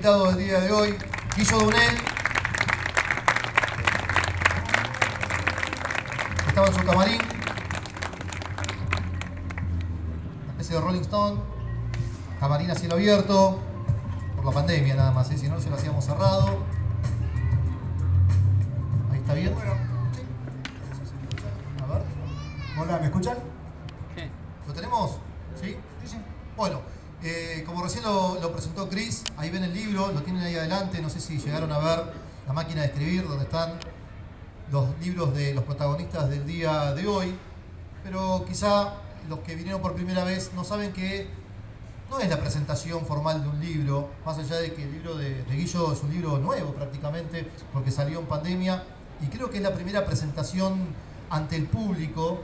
invitado del día de hoy, Guillo Dunel. Estaba en su camarín, una especie de Rolling Stone, camarín a cielo abierto, por la pandemia nada más, si no se lo hacíamos cerrado. Ahí está bien. Bueno, Sí. A ver. Hola, ¿me escuchan? Sí. ¿Lo tenemos? ¿Sí? Sí. Bueno, como recién lo presentó Chris, ahí ven el libro, lo tienen ahí adelante, no sé si llegaron a ver la máquina de escribir, donde están los libros de los protagonistas del día de hoy, pero quizá los que vinieron por primera vez no saben que no es la presentación formal de un libro, más allá de que el libro de Guillo es un libro nuevo prácticamente, porque salió en pandemia, y creo que es la primera presentación ante el público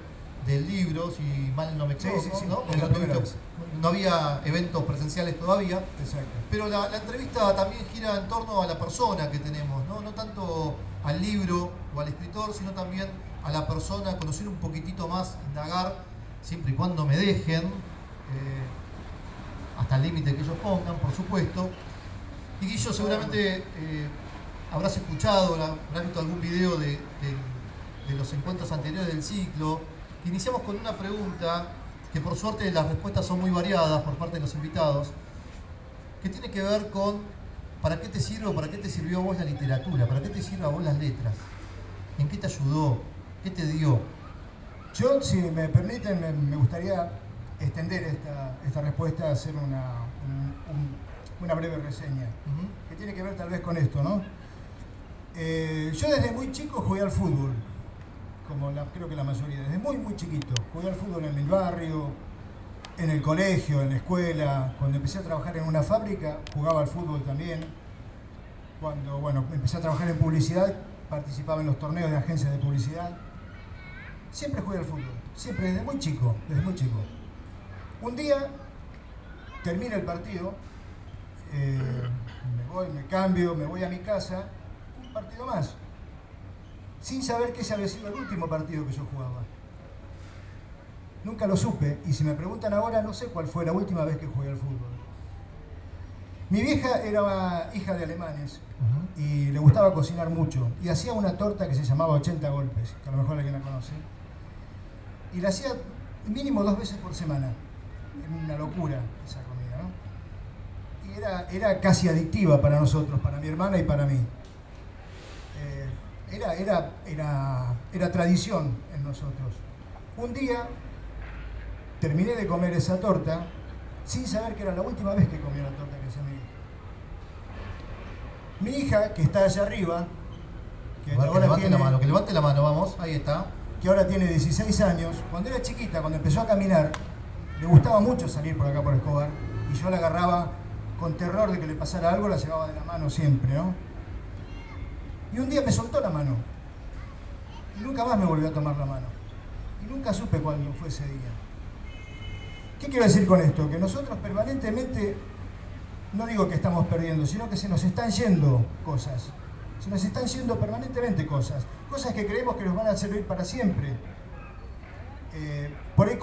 del libro, si mal no me equivoco, Sí. ¿no? Es la primera vez. No había eventos presenciales todavía. Exacto. Pero la entrevista también gira en torno a la persona que tenemos, ¿no? No tanto al libro o al escritor, sino también a la persona, conocer un poquitito más, indagar, siempre y cuando me dejen, hasta el límite que ellos pongan, por supuesto. Y Guillo, seguramente habrás escuchado, habrás visto algún video de los encuentros anteriores del ciclo. Iniciamos con una pregunta que por suerte las respuestas son muy variadas por parte de los invitados, que tiene que ver con ¿para qué te sirve o para qué te sirvió a vos la literatura? ¿Para qué te sirve a vos las letras? ¿En qué te ayudó? ¿Qué te dio? Yo, si me permiten, me gustaría extender esta respuesta a hacer una breve reseña, que tiene que ver tal vez con esto, ¿no? Yo desde muy chico jugué al fútbol, como creo que la mayoría, desde muy chiquito. Jugué al fútbol en el barrio, en el colegio, en la escuela. Cuando empecé a trabajar en una fábrica, jugaba al fútbol también. Cuando empecé a trabajar en publicidad, participaba en los torneos de agencias de publicidad. Siempre jugué al fútbol, siempre, desde muy chico. Un día, termina el partido, me cambio, me voy a mi casa, un partido más, sin saber que ese había sido el último partido que yo jugaba. Nunca lo supe, y si me preguntan ahora, no sé cuál fue la última vez que jugué al fútbol. Mi vieja era hija de alemanes y le gustaba cocinar mucho, y hacía una torta que se llamaba 80 golpes, que a lo mejor alguien la conoce, y la hacía mínimo 2 veces por semana. Era una locura esa comida, ¿no? Y era casi adictiva para nosotros, para mi hermana y para mí. Era tradición en nosotros. Un día terminé de comer esa torta sin saber que era la última vez que comía la torta que hacía mi vieja. Mi hija, que está allá arriba, que levante la mano, vamos, ahí está. Que ahora tiene 16 años, cuando era chiquita, cuando empezó a caminar, le gustaba mucho salir por acá por Escobar, y yo la agarraba con terror de que le pasara algo, la llevaba de la mano siempre, ¿no? Y un día me soltó la mano, y nunca más me volvió a tomar la mano, y nunca supe cuándo fue ese día. ¿Qué quiero decir con esto? Que nosotros permanentemente, no digo que estamos perdiendo, sino que se nos están yendo cosas. Se nos están yendo permanentemente cosas que creemos que nos van a servir para siempre. Por ahí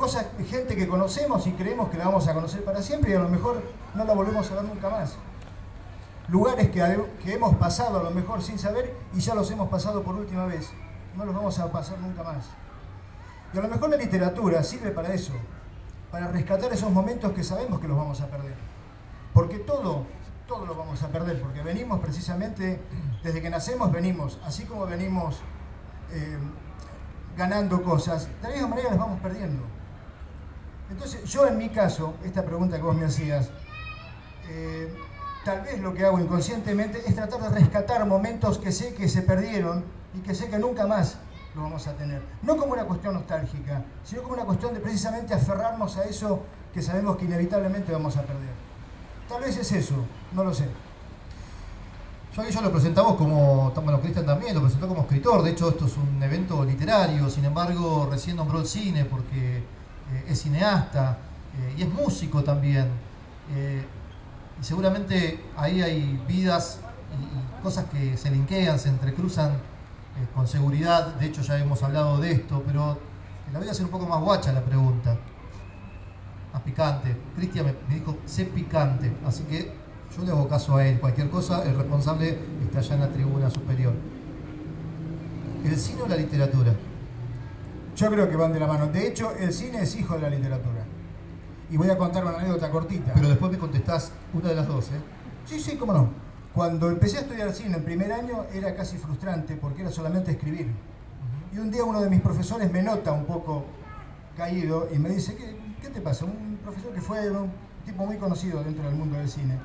gente que conocemos y creemos que la vamos a conocer para siempre y a lo mejor no la volvemos a ver nunca más. Lugares que hemos pasado a lo mejor sin saber y ya los hemos pasado por última vez. No los vamos a pasar nunca más. Y a lo mejor la literatura sirve para eso, para rescatar esos momentos que sabemos que los vamos a perder. Porque todo lo vamos a perder, porque venimos precisamente, desde que nacemos venimos, así como venimos ganando cosas, de la misma manera las vamos perdiendo. Entonces, yo en mi caso, esta pregunta que vos me hacías, tal vez lo que hago inconscientemente es tratar de rescatar momentos que sé que se perdieron y que sé que nunca más lo vamos a tener. No como una cuestión nostálgica, sino como una cuestión de precisamente aferrarnos a eso que sabemos que inevitablemente vamos a perder. Tal vez es eso, no lo sé. Yo a Guillo lo presentamos como, bueno, Cristian también lo presentó como escritor, de hecho esto es un evento literario, sin embargo recién nombró el cine porque es cineasta y es músico también. Y seguramente ahí hay vidas y cosas que se linkean, se entrecruzan con seguridad, de hecho ya hemos hablado de esto, pero la voy a hacer un poco más guacha la pregunta, más picante. Cristian me dijo, sé picante, así que Yo le hago caso a él, cualquier cosa, el responsable está allá en la tribuna superior. ¿El cine o la literatura? Yo creo que van de la mano. De hecho, el cine es hijo de la literatura. Y voy a contar una anécdota cortita. Pero después me contestás una de las dos, ¿eh? Sí, sí, cómo no. Cuando empecé a estudiar cine en primer año era casi frustrante porque era solamente escribir. Y un día uno de mis profesores me nota un poco caído y me dice, ¿qué te pasa? Un profesor que fue un tipo muy conocido dentro del mundo del cine.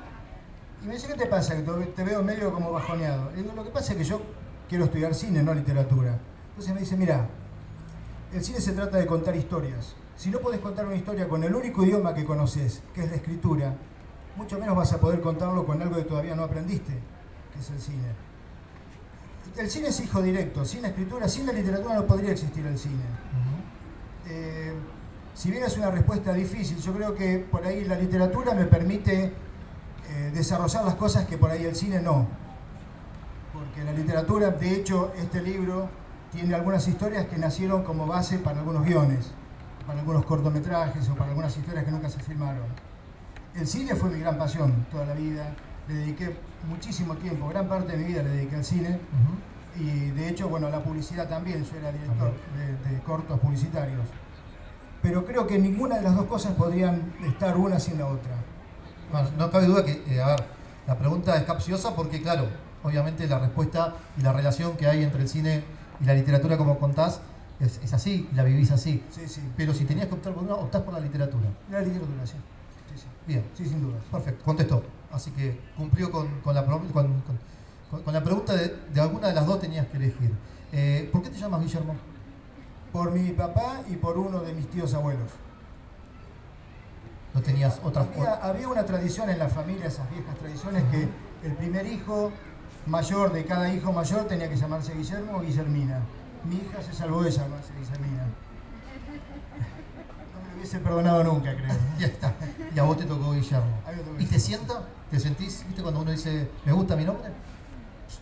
Y me dice, ¿qué te pasa? Que te veo medio como bajoneado. Y digo, lo que pasa es que yo quiero estudiar cine, no literatura. Entonces me dice, mira, el cine se trata de contar historias. Si no podés contar una historia con el único idioma que conoces, que es la escritura, mucho menos vas a poder contarlo con algo que todavía no aprendiste, que es el cine. El cine es hijo directo, sin la escritura, sin la literatura no podría existir el cine. Si bien es una respuesta difícil, yo creo que por ahí la literatura me permite desarrollar las cosas que por ahí el cine no. Porque la literatura, de hecho, este libro tiene algunas historias que nacieron como base para algunos guiones, para algunos cortometrajes o para algunas historias que nunca se filmaron. El cine fue mi gran pasión toda la vida, le dediqué muchísimo tiempo, gran parte de mi vida le dediqué al cine. Y de hecho, bueno, la publicidad también, yo era director de cortos publicitarios. Pero creo que ninguna de las dos cosas podrían estar una sin la otra. Bueno, no cabe duda que, a ver, la pregunta es capciosa porque, claro, obviamente la respuesta y la relación que hay entre el cine y la literatura, como contás, es así, la vivís así. Sí, sí. Pero si tenías que optar por una, optás por la literatura. La literatura, sí. Sí, sí. Bien. Sí, sin duda. Perfecto, contestó. Así que cumplió con la pregunta de alguna de las dos tenías que elegir. ¿Por qué te llamas Guillermo? Por mi papá y por uno de mis tíos abuelos. ¿No tenías otra? Había una tradición en la familia, esas viejas tradiciones, que el primer hijo mayor de cada hijo mayor tenía que llamarse Guillermo o Guillermina. Mi hija se salvó de llamarse Guillermina. No me lo hubiese perdonado nunca, creo. Ya está. Y a vos te tocó Guillermo. tocó ¿Y te sienta? ¿Te sentís? ¿Viste cuando uno dice, me gusta mi nombre?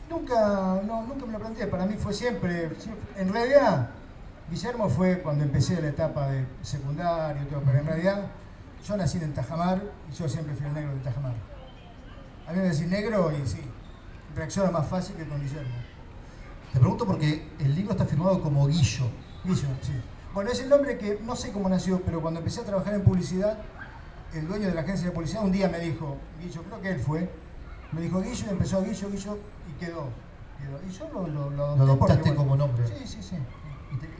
Nunca me lo planteé. Para mí fue siempre. En realidad, Guillermo fue cuando empecé la etapa de secundario y todo, pero en realidad yo nací en Tajamar y yo siempre fui el negro de Tajamar. A mí me decís negro y sí, reacciona más fácil que con Guillermo. Te pregunto porque el libro está firmado como Guillo. Guillo, sí. Bueno, es el nombre que no sé cómo nació, pero cuando empecé a trabajar en publicidad, el dueño de la agencia de publicidad un día me dijo, Guillo, creo que él fue, me dijo Guillo y empezó Guillo y quedó. Y yo lo adoptaste porque, como nombre. Sí.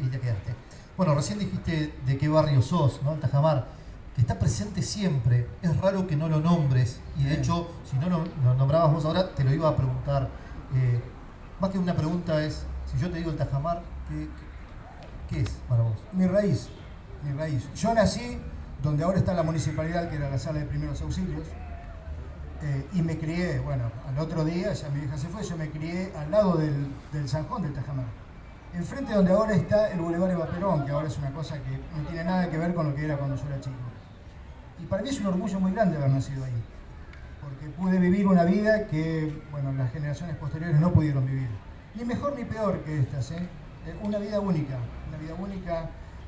Y te quedaste. Bueno, recién dijiste de qué barrio sos, ¿no? El Tajamar, que está presente siempre. Es raro que no lo nombres. Y de hecho, si no lo nombrabas vos ahora, te lo iba a preguntar. Más que una pregunta es, si yo te digo el Tajamar, ¿qué es para vos? Mi raíz. Yo nací donde ahora está la municipalidad, que era la sala de primeros auxilios, y me crié, bueno, al otro día, ya mi hija se fue, yo me crié al lado del Zanjón del Tajamar. Enfrente donde ahora está el Boulevard Eva Perón, que ahora es una cosa que no tiene nada que ver con lo que era cuando yo era chico. Y para mí es un orgullo muy grande haber nacido ahí, porque pude vivir una vida que, bueno, las generaciones posteriores no pudieron vivir. Ni mejor ni peor que estas, una vida única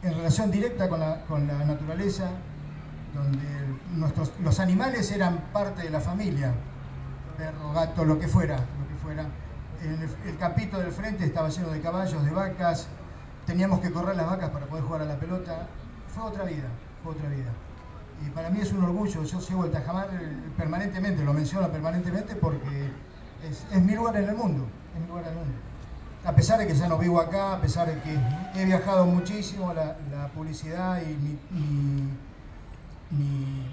en relación directa con la naturaleza, donde los animales eran parte de la familia, perro, gato, lo que fuera. El campito del frente estaba lleno de caballos, de vacas, teníamos que correr las vacas para poder jugar a la pelota. Fue otra vida. Y para mí es un orgullo, yo llevo el Tajamar permanentemente, lo menciono permanentemente porque es mi lugar en el mundo, A pesar de que ya no vivo acá, a pesar de que he viajado muchísimo, la publicidad y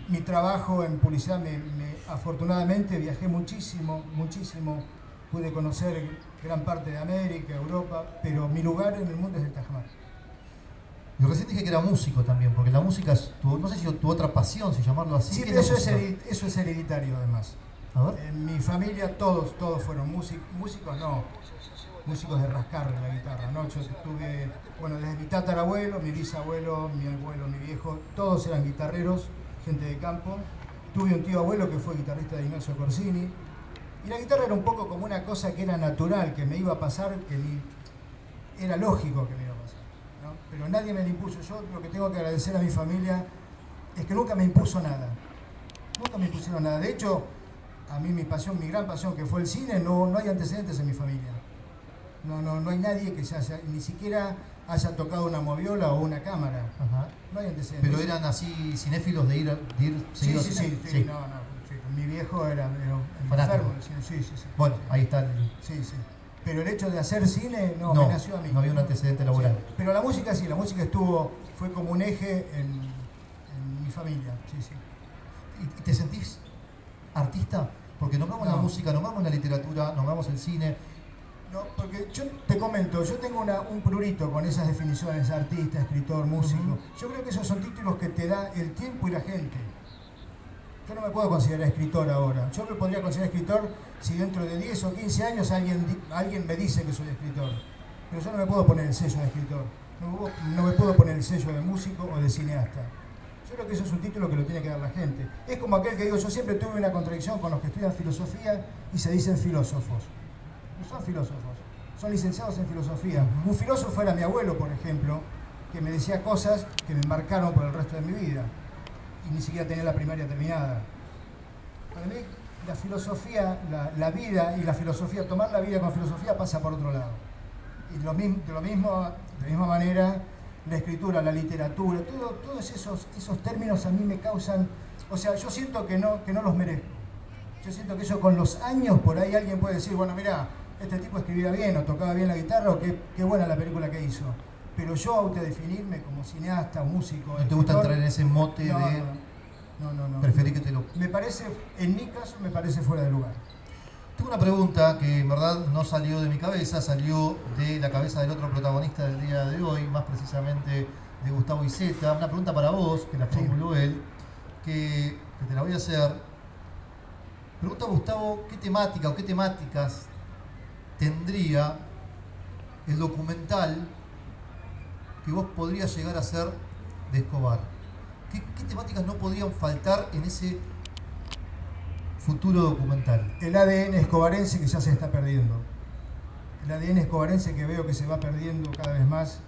mi trabajo en publicidad, afortunadamente viajé muchísimo, pude conocer gran parte de América, Europa, pero mi lugar en el mundo es el Tajamar. Y recién dije que era músico también, porque la música es no sé si tu otra pasión, si llamarlo así. Sí, pero eso es hereditario además. A ver. En mi familia todos fueron músicos, no, músicos de rascar la guitarra, ¿no? Yo tuve, bueno, desde mi tatarabuelo, mi bisabuelo, mi abuelo, mi viejo, todos eran guitarreros, gente de campo. Tuve un tío abuelo que fue guitarrista de Ignacio Corsini. Y la guitarra era un poco como una cosa que era natural, que me iba a pasar, era lógico que me iba a pasar, ¿no? Pero nadie me lo impuso. Yo lo que tengo que agradecer a mi familia es que nunca me impuso nada. De hecho, a mí mi pasión, mi gran pasión, que fue el cine, no hay antecedentes en mi familia. No hay nadie que ni siquiera haya tocado una moviola o una cámara. Ajá. No hay antecedentes. Pero eran así cinéfilos de ir seguido Sí. al cine. Sí. Mi viejo era fanático. enfermo. Sí. Bueno, ahí está. Sí. Pero el hecho de hacer cine me nació a mí. No había un antecedente laboral. Sí. Pero la música sí, fue como un eje en mi familia. Sí. ¿Y te sentís artista? Porque nombramos la música, nombramos la literatura, nombramos el cine. No, porque yo te comento, yo tengo un prurito con esas definiciones, artista, escritor, músico. Yo creo que esos son títulos que te da el tiempo y la gente. Yo no me puedo considerar escritor ahora. Yo me podría considerar escritor si dentro de 10 o 15 años alguien me dice que soy escritor. Pero yo no me puedo poner el sello de escritor. No me puedo poner el sello de músico o de cineasta. Yo creo que eso es un título que lo tiene que dar la gente. Es como aquel que digo, yo siempre tuve una contradicción con los que estudian filosofía y se dicen filósofos. No son filósofos, son licenciados en filosofía. Un filósofo era mi abuelo, por ejemplo, que me decía cosas que me marcaron por el resto de mi vida. Y ni siquiera tenía la primaria terminada. Para mí, la filosofía, la vida y la filosofía, tomar la vida con filosofía pasa por otro lado. Y de la misma manera, la escritura, la literatura, todos esos términos a mí me causan... O sea, yo siento que no los merezco. Yo siento que eso con los años, por ahí alguien puede decir, bueno, mirá, este tipo escribía bien o tocaba bien la guitarra o qué buena la película que hizo. Pero yo autodefinirme como cineasta o músico... ¿No te gusta entrar en ese mote de...? No. Preferí que te lo... En mi caso, me parece fuera de lugar. Tengo una pregunta que en verdad no salió de mi cabeza, salió de la cabeza del otro protagonista del día de hoy, más precisamente de Gustavo Iceta. Una pregunta para vos, que la formuló él, que te la voy a hacer. Pregunta a Gustavo, ¿qué temática o qué temáticas tendría el documental que vos podrías llegar a hacer de Escobar? ¿Qué temáticas no podrían faltar en ese futuro documental? El ADN escobarense que ya se está perdiendo. El ADN escobarense que veo que se va perdiendo cada vez más.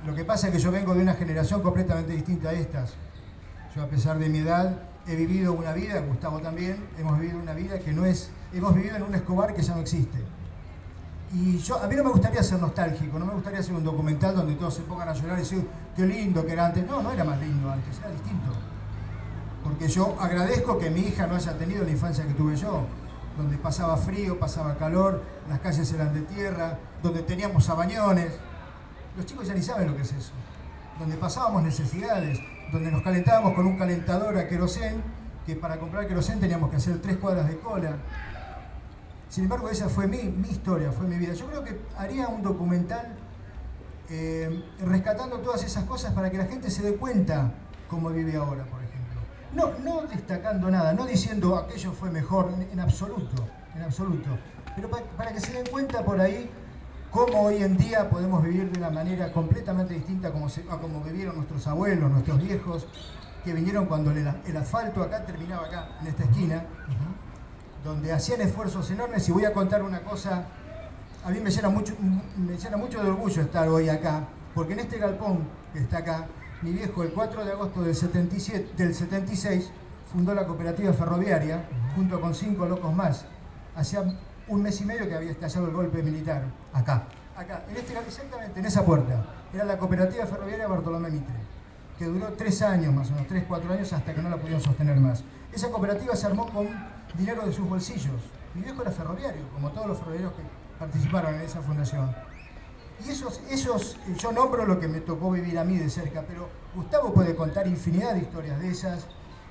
Lo que pasa es que yo vengo de una generación completamente distinta a estas. Yo, a pesar de mi edad, he vivido una vida, Gustavo también, hemos vivido una vida que no es... Hemos vivido en un Escobar que ya no existe. Y a mí no me gustaría ser nostálgico, no me gustaría hacer un documental donde todos se pongan a llorar y decir qué lindo que era antes. No era más lindo antes, era distinto. Porque yo agradezco que mi hija no haya tenido la infancia que tuve yo, donde pasaba frío, pasaba calor, las calles eran de tierra, donde teníamos sabañones. Los chicos ya ni saben lo que es eso. Donde pasábamos necesidades, donde nos calentábamos con un calentador a querosén, que para comprar querosén teníamos que hacer 3 cuadras de cola. Sin embargo, esa fue mi historia, fue mi vida. Yo creo que haría un documental rescatando todas esas cosas para que la gente se dé cuenta cómo vive ahora, por ejemplo. No destacando nada, no diciendo aquello fue mejor, en absoluto. Pero para que se den cuenta por ahí cómo hoy en día podemos vivir de una manera completamente distinta a como vivieron nuestros abuelos, nuestros viejos, que vinieron cuando el asfalto acá terminaba acá, en esta esquina, donde hacían esfuerzos enormes. Y voy a contar una cosa, a mí me llena mucho de orgullo estar hoy acá, porque en este galpón que está acá, mi viejo el 4 de agosto del 76 fundó la cooperativa ferroviaria, junto con 5 locos más. Hacía un mes y medio que había estallado el golpe militar. Acá, exactamente, en esa puerta. Era la cooperativa ferroviaria Bartolomé Mitre, que duró 3 años más o menos, 3-4 años, hasta que no la pudieron sostener más. Esa cooperativa se armó con dinero de sus bolsillos. Mi viejo era ferroviario, como todos los ferroviarios que participaron en esa fundación. Y esos, yo nombro lo que me tocó vivir a mí de cerca, pero Gustavo puede contar infinidad de historias de esas,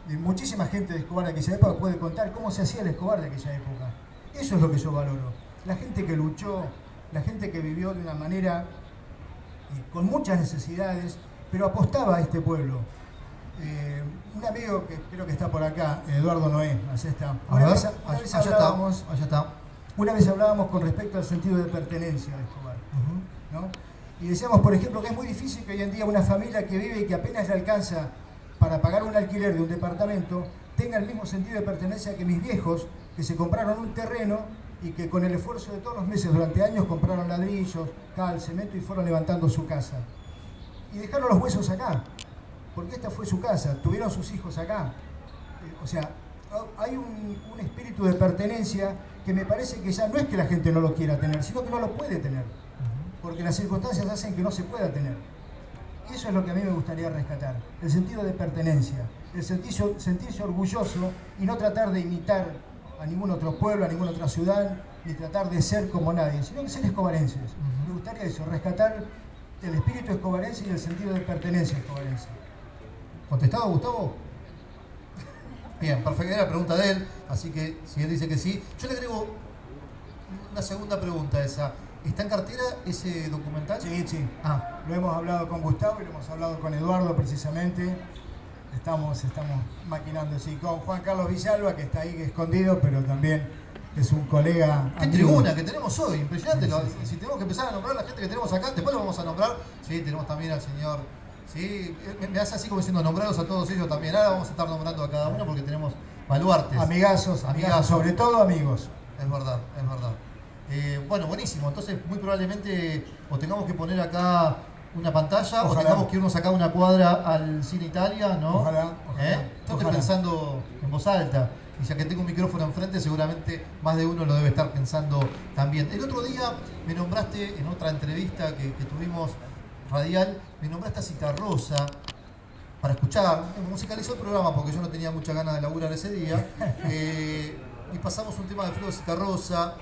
de muchísima gente de Escobar de aquella época puede contar cómo se hacía el Escobar de aquella época. Eso es lo que yo valoro. La gente que luchó, la gente que vivió de una manera con muchas necesidades, pero apostaba a este pueblo. Un amigo que creo que está por acá, Eduardo Noé, allá está. Una vez hablábamos con respecto al sentido de pertenencia de Escobar, ¿no? Y decíamos, por ejemplo, que es muy difícil que hoy en día una familia que vive y que apenas le alcanza para pagar un alquiler de un departamento tenga el mismo sentido de pertenencia que mis viejos, que se compraron un terreno y que con el esfuerzo de todos los meses durante años compraron ladrillos, cal, cemento y fueron levantando su casa. Y dejaron los huesos acá, porque esta fue su casa, tuvieron sus hijos acá. O sea, hay un espíritu de pertenencia que me parece que ya no es que la gente no lo quiera tener, sino que no lo puede tener, porque las circunstancias hacen que no se pueda tener. Eso es lo que a mí me gustaría rescatar, el sentido de pertenencia, el sentirse orgulloso y no tratar de imitar a ningún otro pueblo, a ninguna otra ciudad, ni tratar de ser como nadie, sino que ser escobarenses. Me gustaría eso, rescatar el espíritu escobarense y el sentido de pertenencia escobarense. ¿Contestado, Gustavo? Bien, perfecto, era la pregunta de él, así que si él dice que sí, yo le agrego una segunda pregunta a esa. ¿Está en cartera ese documental? Sí, sí. Lo hemos hablado con Gustavo y lo hemos hablado con Eduardo precisamente. Estamos maquinando, sí, con Juan Carlos Villalba, que está ahí escondido, pero también es un colega. ¡Qué tribuna que tenemos hoy! Impresionante. Sí. Si tenemos que empezar a nombrar a la gente que tenemos acá, después lo vamos a nombrar. Sí, tenemos también al señor. Sí, me hace así como diciendo nombrados a todos ellos también. Ahora vamos a estar nombrando a cada uno porque tenemos baluartes. Amigazos, sobre todo amigos. Es verdad, es verdad. Bueno, buenísimo. Entonces, muy probablemente o tengamos que poner acá una pantalla, ojalá, o tengamos que irnos acá a una cuadra al Cine Italia, ¿no? Ojalá. Estoy pensando en voz alta. Y ya que tengo un micrófono enfrente, seguramente más de uno lo debe estar pensando también. El otro día me nombraste, en otra entrevista que tuvimos radial, me nombraste a Citarrosa para escuchar. Musicalizó el programa porque yo no tenía mucha ganas de laburar ese día. Y pasamos un tema de Alfredo Citarrosa.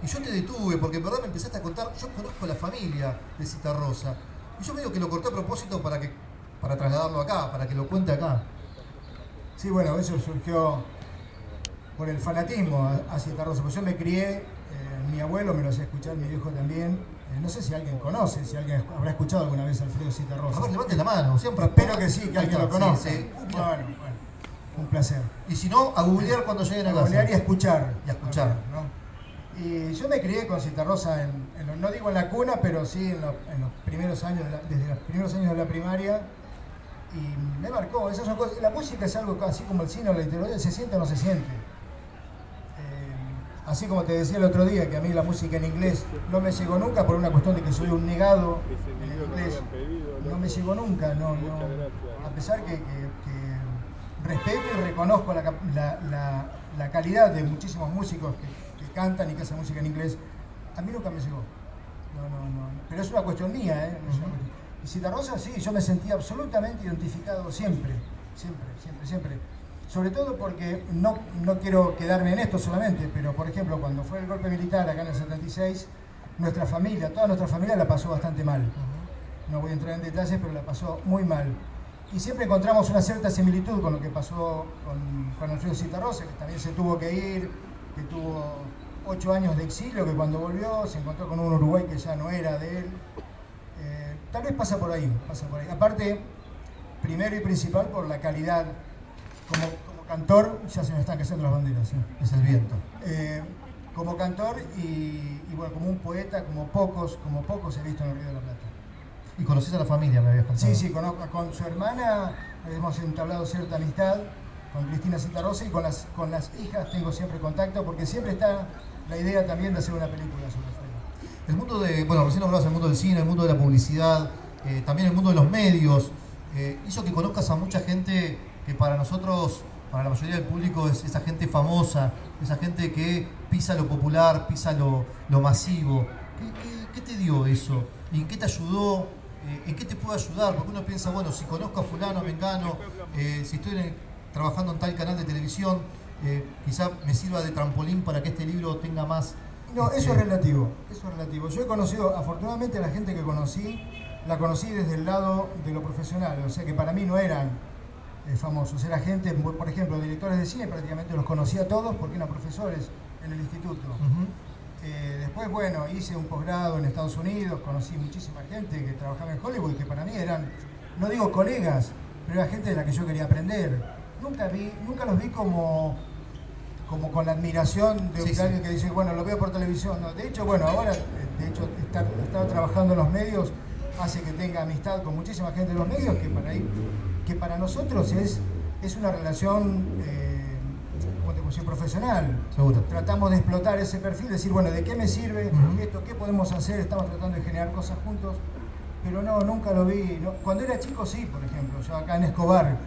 Y yo te detuve porque en verdad me empezaste a contar. Yo conozco la familia de Citarrosa. Y yo medio que lo corté a propósito para trasladarlo acá, para que lo cuente acá. Sí, bueno, eso surgió por el fanatismo a Citarrosa. Pues yo me crié, mi abuelo me lo hacía escuchar, mi viejo también. No sé si alguien conoce, si alguien habrá escuchado alguna vez a Alfredo Citarrosa. A ver, levante la mano, siempre. Espero que sí, que alguien lo conozca. Sí. Bueno, un placer. Y si no, a googlear cuando lleguen a casa. A googlear y a escuchar. Y a escuchar. ¿No? Y yo me crié con Citarrosa, no digo en la cuna, pero sí en los primeros años, desde los primeros años de la primaria. Y me marcó, esas son cosas. La música es algo así como el cine o la literatura, se siente o no se siente. Así como te decía el otro día, que a mí la música en inglés no me llegó nunca por una cuestión de que soy un negado en el inglés. No me llegó nunca, a pesar que respeto y reconozco la calidad de muchísimos músicos que cantan y que hacen música en inglés, a mí nunca me llegó. No. Pero es una cuestión mía, ¿eh? Y Citarrosa, sí, yo me sentí absolutamente identificado siempre. Sobre todo porque no quiero quedarme en esto solamente, pero por ejemplo, cuando fue el golpe militar acá en el 76, toda nuestra familia la pasó bastante mal. No voy a entrar en detalles, pero la pasó muy mal. Y siempre encontramos una cierta similitud con lo que pasó con Alfredo Citarrosa, que también se tuvo que ir, que tuvo 8 años de exilio, que cuando volvió se encontró con un Uruguay que ya no era de él. Tal vez pasa por ahí. Aparte, primero y principal, por la calidad. Como cantor, ya se me están cayendo las banderas, ¿sí? Es el viento. Como cantor y bueno, como un poeta, como pocos he visto en el Río de la Plata. ¿Y conoces a la familia, me habías contado? Sí, conozco. Con su hermana hemos entablado cierta amistad, con Cristina Citarrosa, y con las hijas tengo siempre contacto, porque siempre está la idea también de hacer una película sobre Alfredo. El mundo recién hablabas del mundo del cine, el mundo de la publicidad, también el mundo de los medios, hizo que conozcas a mucha gente que para nosotros, para la mayoría del público, es esa gente famosa, esa gente que pisa lo popular, pisa lo masivo. ¿Qué te dio eso? ¿Y en qué te ayudó? ¿En qué te puede ayudar? Porque uno piensa, bueno, si conozco a fulano, mengano, si estoy trabajando en tal canal de televisión, quizá me sirva de trampolín para que este libro tenga más... No, eso es relativo. Yo he conocido, afortunadamente, a la gente que conocí, la conocí desde el lado de lo profesional, o sea que para mí no eran famosos, era gente, por ejemplo, directores de cine, prácticamente los conocía a todos porque eran profesores en el instituto. Después, bueno, hice un posgrado en Estados Unidos, conocí muchísima gente que trabajaba en Hollywood y que para mí eran, no digo colegas, pero era gente de la que yo quería aprender. Nunca los vi como con la admiración de alguien que dice, bueno, lo veo por televisión. No, de hecho, bueno, ahora, estar trabajando en los medios hace que tenga amistad con muchísima gente de los medios que para nosotros es una relación profesional. Seguro. Tratamos de explotar ese perfil, decir, bueno, ¿de qué me sirve esto? ¿Qué podemos hacer? Estamos tratando de generar cosas juntos, pero no, nunca lo vi. No. Cuando era chico sí, por ejemplo, yo acá en Escobar,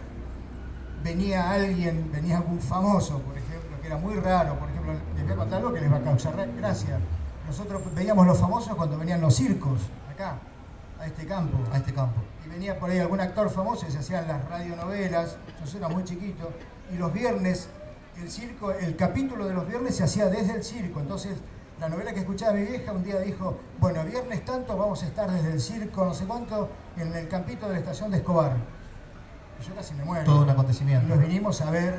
venía alguien, venía algún famoso, por ejemplo, que era muy raro. Por ejemplo, les voy a contar algo que les va a causar gracia. Nosotros veíamos los famosos cuando venían los circos, acá, a este campo. A este campo. Y venía por ahí algún actor famoso y se hacían las radionovelas. Yo era muy chiquito. Y los viernes, el circo, el capítulo de los viernes se hacía desde el circo. Entonces, la novela que escuchaba mi vieja un día dijo, bueno, viernes tanto vamos a estar desde el circo, no sé cuánto, en el campito de la estación de Escobar. Y yo casi me muero. Todo un acontecimiento. Los vinimos a ver,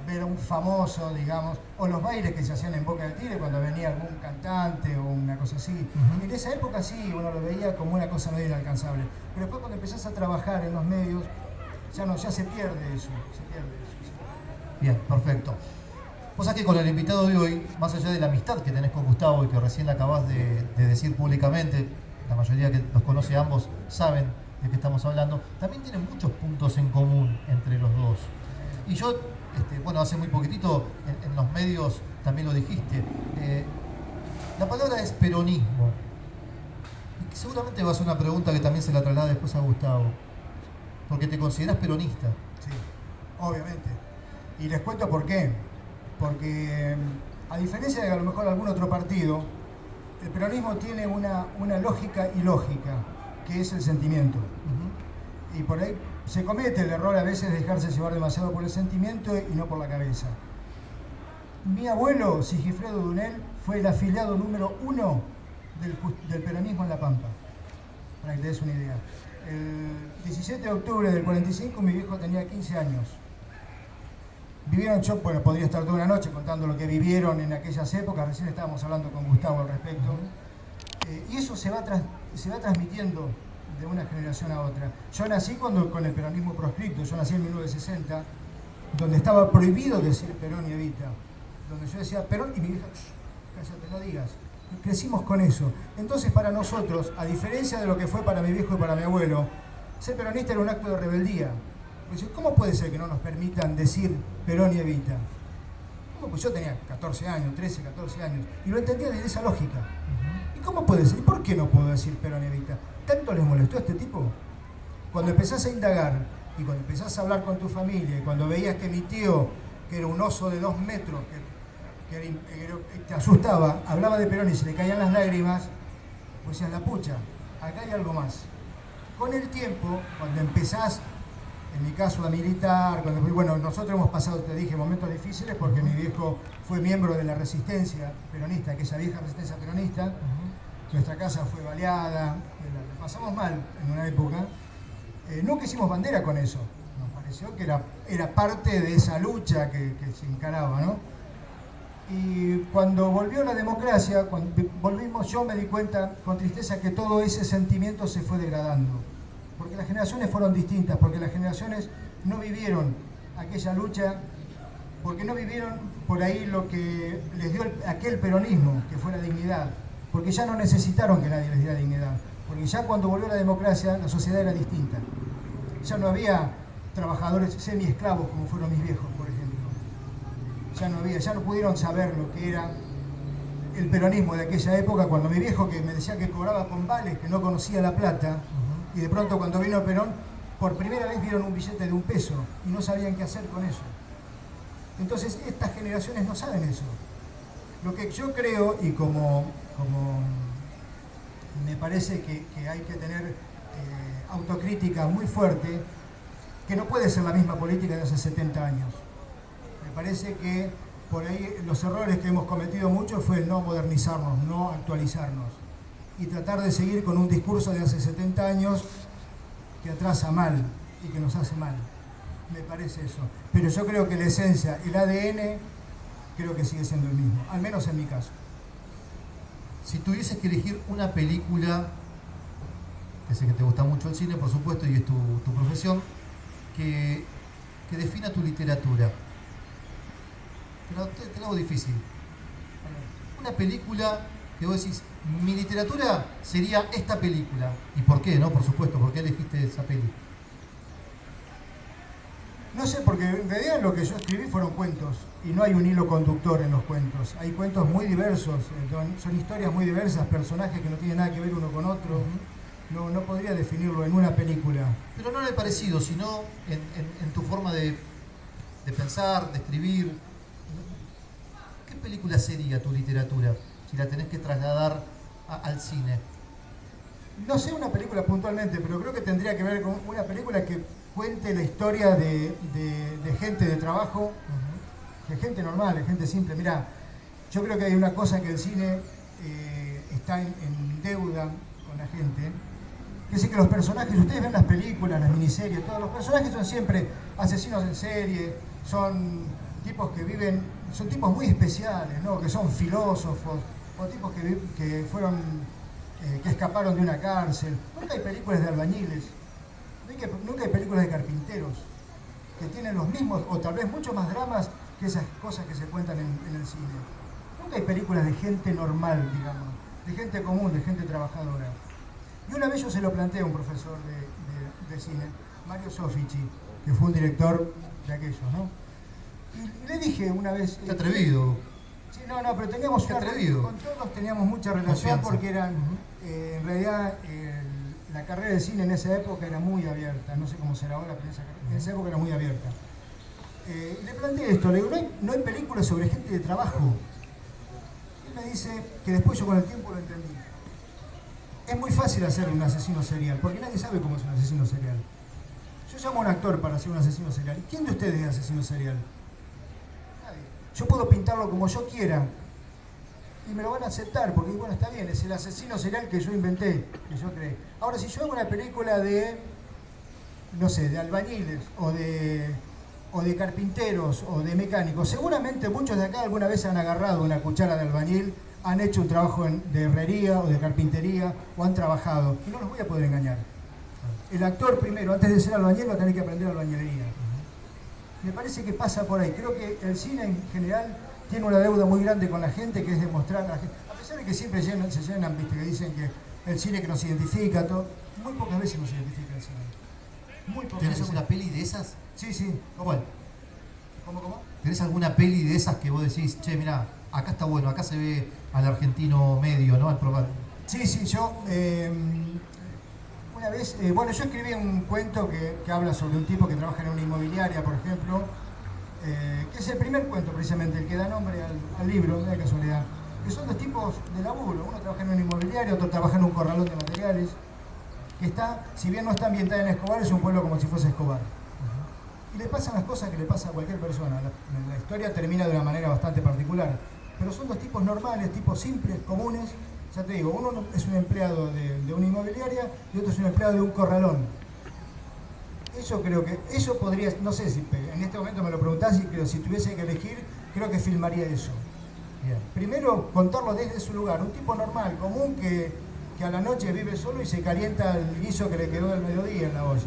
ver a un famoso, digamos, o los bailes que se hacían en Boca del Tigre cuando venía algún cantante o una cosa así. En esa época sí, uno lo veía como una cosa medio inalcanzable. Pero después cuando empezás a trabajar en los medios, ya se pierde eso, Bien, perfecto. Vos sabés que con el invitado de hoy, más allá de la amistad que tenés con Gustavo y que recién la acabás de decir públicamente, la mayoría que los conoce a ambos saben de qué estamos hablando, también tienen muchos puntos en común entre los dos. Y yo, bueno, hace muy poquitito en los medios también lo dijiste, la palabra es peronismo. Y seguramente va a ser una pregunta que también se la traslada después a Gustavo, porque te considerás peronista. Sí, obviamente. Y les cuento por qué. Porque a diferencia de a lo mejor algún otro partido, el peronismo tiene una lógica ilógica, que es el sentimiento. Y por ahí se comete el error a veces de dejarse llevar demasiado por el sentimiento y no por la cabeza. Mi abuelo, Sigifredo Dunel, fue el afiliado número 1 del peronismo en La Pampa, para que te des una idea. El 17 de octubre del 45 mi viejo tenía 15 años. Vivieron, yo podría estar toda una noche contando lo que vivieron en aquellas épocas, recién estábamos hablando con Gustavo al respecto, y eso se va transmitiendo de una generación a otra. Yo nací con el peronismo proscripto, yo nací en 1960, donde estaba prohibido decir Perón y Evita, donde yo decía Perón y mi hija, cállate, no digas. Crecimos con eso. Entonces para nosotros, a diferencia de lo que fue para mi viejo y para mi abuelo, ser peronista era un acto de rebeldía. ¿Cómo puede ser que no nos permitan decir Perón y Evita? Pues yo tenía 14 años, 13, 14 años, y lo entendía desde esa lógica. ¿Y cómo puede ser? ¿Y por qué no puedo decir Perón y Evita? ¿Tanto les molestó a este tipo? Cuando empezás a indagar, y cuando empezás a hablar con tu familia, y cuando veías que mi tío, que era un oso de 2 metros, que te asustaba, hablaba de Perón y se le caían las lágrimas, pues decías, la pucha, acá hay algo más. Con el tiempo, cuando empezás, en mi caso a militar, bueno, nosotros hemos pasado, te dije, momentos difíciles porque mi viejo fue miembro de la resistencia peronista, aquella vieja resistencia peronista. Nuestra casa fue baleada, la pasamos mal en una época. Nunca hicimos bandera con eso, nos pareció que era parte de esa lucha que se encaraba, ¿no? Y cuando volvió la democracia, cuando volvimos, yo me di cuenta con tristeza que todo ese sentimiento se fue degradando. Porque las generaciones fueron distintas, porque las generaciones no vivieron aquella lucha, porque no vivieron por ahí lo que les dio aquel peronismo, que fue la dignidad, porque ya no necesitaron que nadie les diera dignidad, porque ya cuando volvió la democracia la sociedad era distinta. Ya no había trabajadores semi-esclavos como fueron mis viejos, por ejemplo. Ya no pudieron saber lo que era el peronismo de aquella época, cuando mi viejo, que me decía que cobraba con vales, que no conocía la plata, y de pronto cuando vino Perón, por primera vez vieron un billete de $1 y no sabían qué hacer con eso. Entonces estas generaciones no saben eso. Lo que yo creo, y como me parece que hay que tener autocrítica muy fuerte, que no puede ser la misma política de hace 70 años. Me parece que por ahí los errores que hemos cometido mucho fue el no modernizarnos, no actualizarnos, y tratar de seguir con un discurso de hace 70 años que atrasa mal y que nos hace mal. Me parece eso. Pero yo creo que la esencia, el ADN, creo que sigue siendo el mismo, al menos en mi caso. Si tuvieses que elegir una película, que sé que te gusta mucho el cine, por supuesto, y es tu profesión, que defina tu literatura. Te lo hago difícil. Una película que vos decís, mi literatura sería esta película. ¿Y por qué, no? Por supuesto, ¿por qué elegiste esa peli? No sé, porque en realidad lo que yo escribí fueron cuentos, y no hay un hilo conductor en los cuentos. Hay cuentos muy diversos, son historias muy diversas, personajes que no tienen nada que ver uno con otro. no podría definirlo en una película. Pero no en el parecido, sino en tu forma de pensar, de escribir. ¿Qué película sería tu literatura si la tenés que trasladar al cine? No sé una película puntualmente, pero creo que tendría que ver con una película que cuente la historia de gente de trabajo, de gente normal, de gente simple. Mirá, yo creo que hay una cosa que el cine está en deuda con la gente, que es que los personajes, ustedes ven las películas, las miniseries, todos los personajes son siempre asesinos en serie, son tipos que viven, son tipos muy especiales, ¿no? Que son filósofos, o tipos que fueron, que escaparon de una cárcel. Nunca hay películas de albañiles, nunca hay películas de carpinteros, que tienen los mismos, o tal vez mucho más dramas que esas cosas que se cuentan en el cine. Nunca hay películas de gente normal, digamos, de gente común, de gente trabajadora. Y una vez yo se lo planteé a un profesor de cine, Mario Soffici, que fue un director de aquellos, ¿no? Y le dije una vez... Qué atrevido. Sí, no, pero teníamos Qué atrevido. con todos teníamos mucha relación. Confianza. Porque eran, en realidad, la carrera de cine en esa época era muy abierta. No sé cómo será ahora, pero en esa época era muy abierta. Le planteé esto, le digo, no hay películas sobre gente de trabajo. Él me dice que después yo con el tiempo lo entendí. Es muy fácil hacer un asesino serial, porque nadie sabe cómo es un asesino serial. Yo llamo a un actor para hacer un asesino serial. ¿Quién de ustedes es asesino serial? Nadie. Yo puedo pintarlo como yo quiera y me lo van a aceptar, porque bueno, está bien, es el asesino serial que yo inventé, que yo creé. Ahora, si yo hago una película de, no sé, de albañiles o de carpinteros o de mecánicos, seguramente muchos de acá alguna vez han agarrado una cuchara de albañil, han hecho un trabajo de herrería o de carpintería o han trabajado, y no los voy a poder engañar. El actor primero, antes de ser albañil, va a tener que aprender albañilería. Me parece que pasa por ahí. Creo que el cine en general tiene una deuda muy grande con la gente, que es demostrar a la gente, a pesar de que siempre se llenan, viste, que dicen que el cine que nos identifica, todo, muy pocas veces nos identifica el cine. Muy pocas ¿Tenés veces. alguna peli de esas? Sí. ¿Cuál? ¿Cómo? ¿Tenés alguna peli de esas que vos decís, che, mirá, acá está bueno, acá se ve al argentino medio, ¿no? Al probar. Sí, yo una vez, bueno, yo escribí un cuento que habla sobre un tipo que trabaja en una inmobiliaria, por ejemplo, que es el primer cuento precisamente, el que da nombre al libro, de casualidad, que son dos tipos de laburo, uno trabaja en una inmobiliaria, otro trabaja en un corralón de materiales, que está, si bien no está ambientada en Escobar, es un pueblo como si fuese Escobar. Y le pasan las cosas que le pasa a cualquier persona. La historia termina de una manera bastante particular. Pero son dos tipos normales, tipos simples, comunes. Ya te digo, uno es un empleado de una inmobiliaria y otro es un empleado de un corralón. Eso creo que, eso podría, no sé si en este momento me lo preguntás y creo, si tuviese que elegir, creo que filmaría eso. Bien. Primero, contarlo desde su lugar. Un tipo normal, común, que a la noche vive solo y se calienta el guiso que le quedó del mediodía en la olla.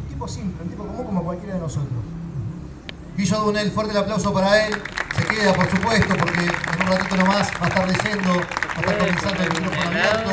Un tipo simple, un tipo común como cualquiera de nosotros. Guillo Dunel, fuerte el aplauso para él. Se queda, por supuesto, porque en un ratito nomás va a estar leyendo, va a estar comenzando el micrófono abierto.